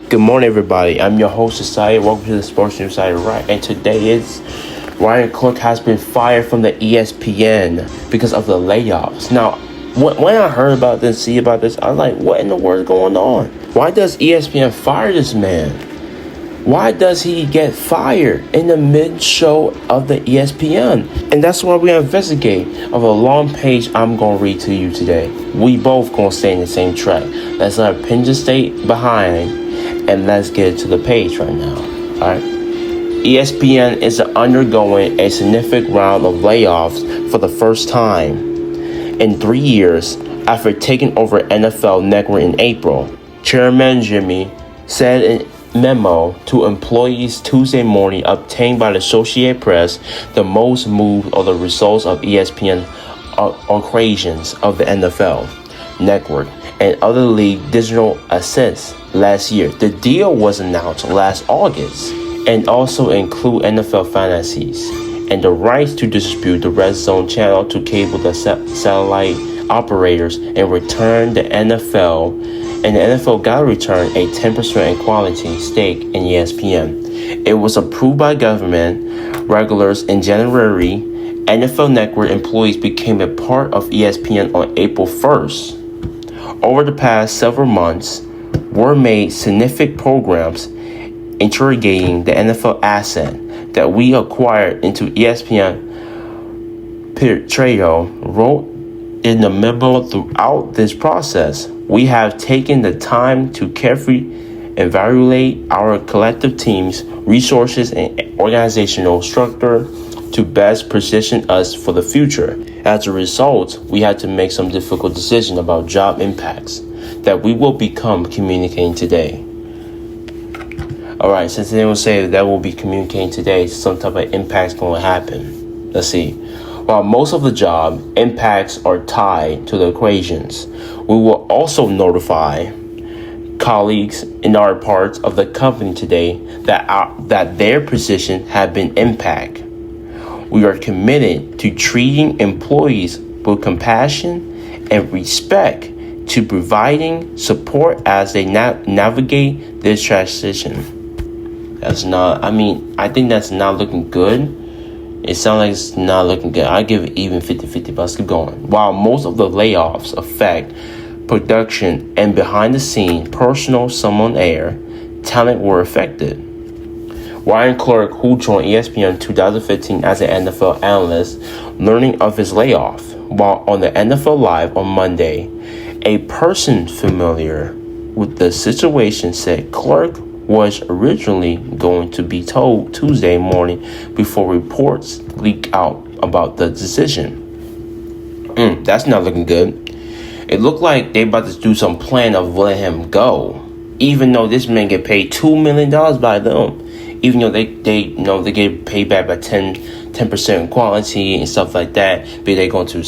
Good morning, everybody. I'm your host, Society. Welcome to the Sports News Society, right? And today is Ryan Clark has been fired from the ESPN because of the layoffs. Now, when I heard about this, see about this, I was like, what in the world is going on? Why does ESPN fire this man? Why does he get fired in the mid-show of the ESPN? And that's what we're going to investigate of a long page I'm going to read to you today. We both going to stay in the same track. Let's let our opinion stay behind. And let's get to the page right now. Alright. ESPN is undergoing a significant round of layoffs for the first time in 3 years after taking over NFL Network in April. Chairman Jimmy said in a memo to employees Tuesday morning obtained by the Associated Press, the most moved are the results of ESPN acquisitions of the NFL Network and other league digital assets last year. The deal was announced last August and also include NFL fantasies and the rights to distribute the Red Zone channel to cable the satellite operators and return the NFL. And the NFL got to return a 10% equality stake in ESPN. It was approved by government regulars in January. NFL Network employees became a part of ESPN on April 1st. Over the past several months, were made significant programs interrogating the NFL asset that we acquired into ESPN. Petraeo wrote in the memo throughout this process, we have taken the time to carefully evaluate our collective teams, resources, and organizational structure to best position us for the future. As a result, we had to make some difficult decisions about job impacts that we will become communicating today. Alright, since they will say that will be communicating today, some type of impacts going to happen. Let's see. While most of the job impacts are tied to the equations, we will also notify colleagues in our parts of the company today that their position have been impacted. We are committed to treating employees with compassion and respect, to providing support as they navigate this transition. I think that's not looking good. It sounds like it's not looking good. I give it even 50-50, but let's keep going. While most of the layoffs affect production and behind the scene, personal, some on air, talent were affected. Ryan Clark, who joined ESPN in 2015 as an NFL analyst, learning of his layoff while on the NFL Live on Monday. A person familiar with the situation said Clark was originally going to be told Tuesday morning before reports leaked out about the decision. That's not looking good. It looked like they about to do some plan of letting him go, even though this man get paid $2 million by them. Even though they get paid back by 10% quality and stuff like that, but they going to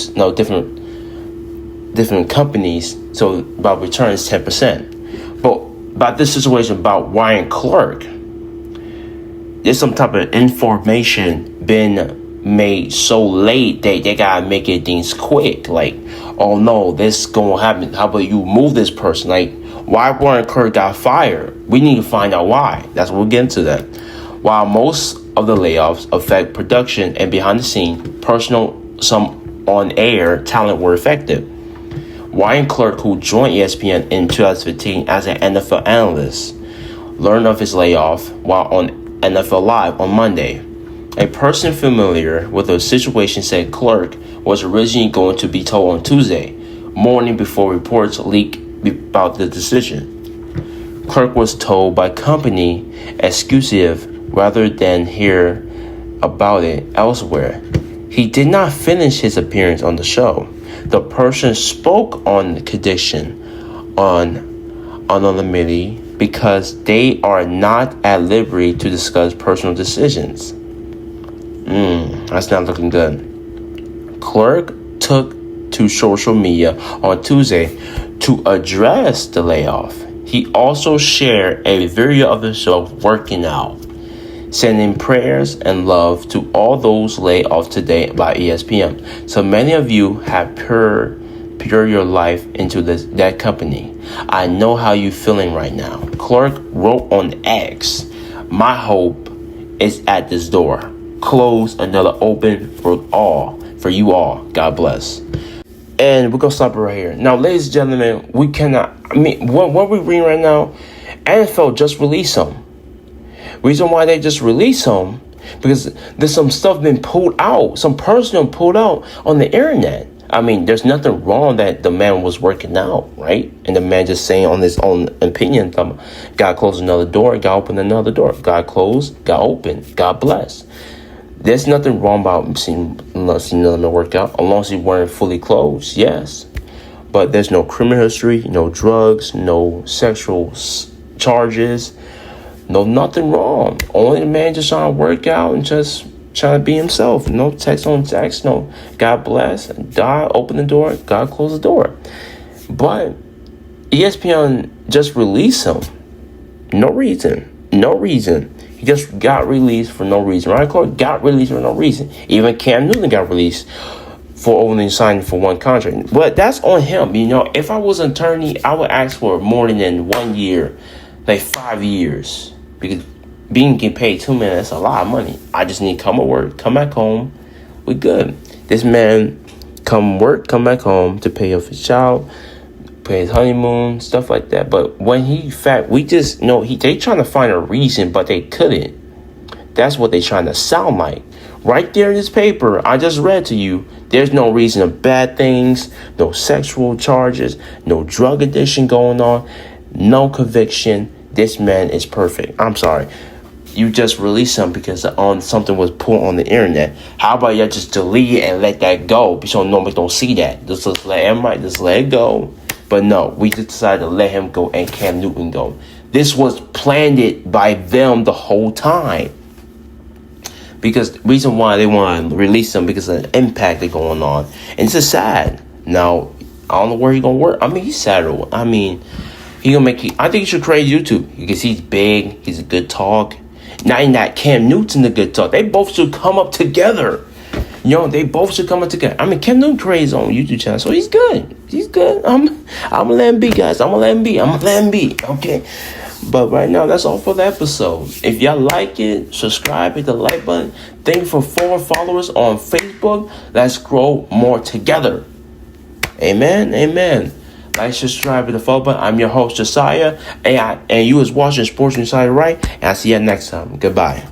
different companies, so about return is 10%. But about this situation about Ryan Clark, there's some type of information been made so late that they gotta make it things quick. Like, oh no, this gonna happen. How about you move this person? Like, why Ryan Clark got fired? We need to find out why. That's what we'll get into that. While most of the layoffs affect production and behind the scene, personal, some on air talent were affected. Ryan Clark, who joined ESPN in 2015 as an NFL analyst, learned of his layoff while on NFL Live on Monday. A person familiar with the situation said Clark was originally going to be told on Tuesday morning before reports leaked about the decision. Clark was told by company executive rather than hear about it elsewhere. He did not finish his appearance on the show. The person spoke on the condition on anonymity because they are not at liberty to discuss personal decisions. That's not looking good. Clark took to social media on Tuesday to address the layoff. He also shared a video of himself working out, sending prayers and love to all those laid off today by ESPN. So many of you have heard pour your life into that company. I know how you feeling right now. Clerk wrote on X, my hope is at this door. Close another open for you all. God bless. And we're going to stop it right here. Now, ladies and gentlemen, we cannot, what we're reading right now, NFL just released him. Reason why they just released him, because there's some stuff been pulled out, some personal pulled out on the internet. There's nothing wrong that the man was working out, right? And the man just saying on his own opinion, God closed another door, God opened another door. God closed, God opened, God bless. There's nothing wrong about seeing them work out, as long as you weren't fully closed, yes. But there's no criminal history, no drugs, no sexual charges, no nothing wrong. Only the man just trying to work out and just trying to be himself. No text on text, no God bless, God open the door, God close the door. But ESPN just released him. No reason. He just got released for no reason. Ryan Clark got released for no reason. Even Cam Newton got released for only signing for one contract. But that's on him. If I was an attorney, I would ask for more than 1 year, like 5 years. Because getting paid $2 million, that's a lot of money. I just need to come to work, come back home. We good. This man come work, come back home to pay off his child, pay his honeymoon, stuff like that. But when we just know they trying to find a reason, but they couldn't. That's what they trying to sound like. Right there in this paper I just read to you, there's no reason of bad things, no sexual charges, no drug addiction going on, no conviction. This man is perfect. I'm sorry. You just released him because something was put on the internet. How about you just delete it and let that go so nobody don't see that? Just let it go. But no, we just decided to let him go and Cam Newton go. This was planned by them the whole time. Because the reason why they want to release him, because of the impact that's going on. And it's just sad. Now, I don't know where he's going to work. He's sad. He gonna make. I think he should create YouTube because he's big. He's a good talk. Not in that Cam Newton's a good talk. They both should come up together. They both should come up together. Cam Newton created his own YouTube channel, so he's good. I'm gonna let him be, guys. I'm gonna let him be. Okay. But right now, that's all for the episode. If y'all like it, subscribe, hit the like button. Thank you for 4 followers on Facebook. Let's grow more together. Amen. Like, subscribe, to the follow button. I'm your host, Josiah, and you was watching Sports Insider, right? And I'll see you next time. Goodbye.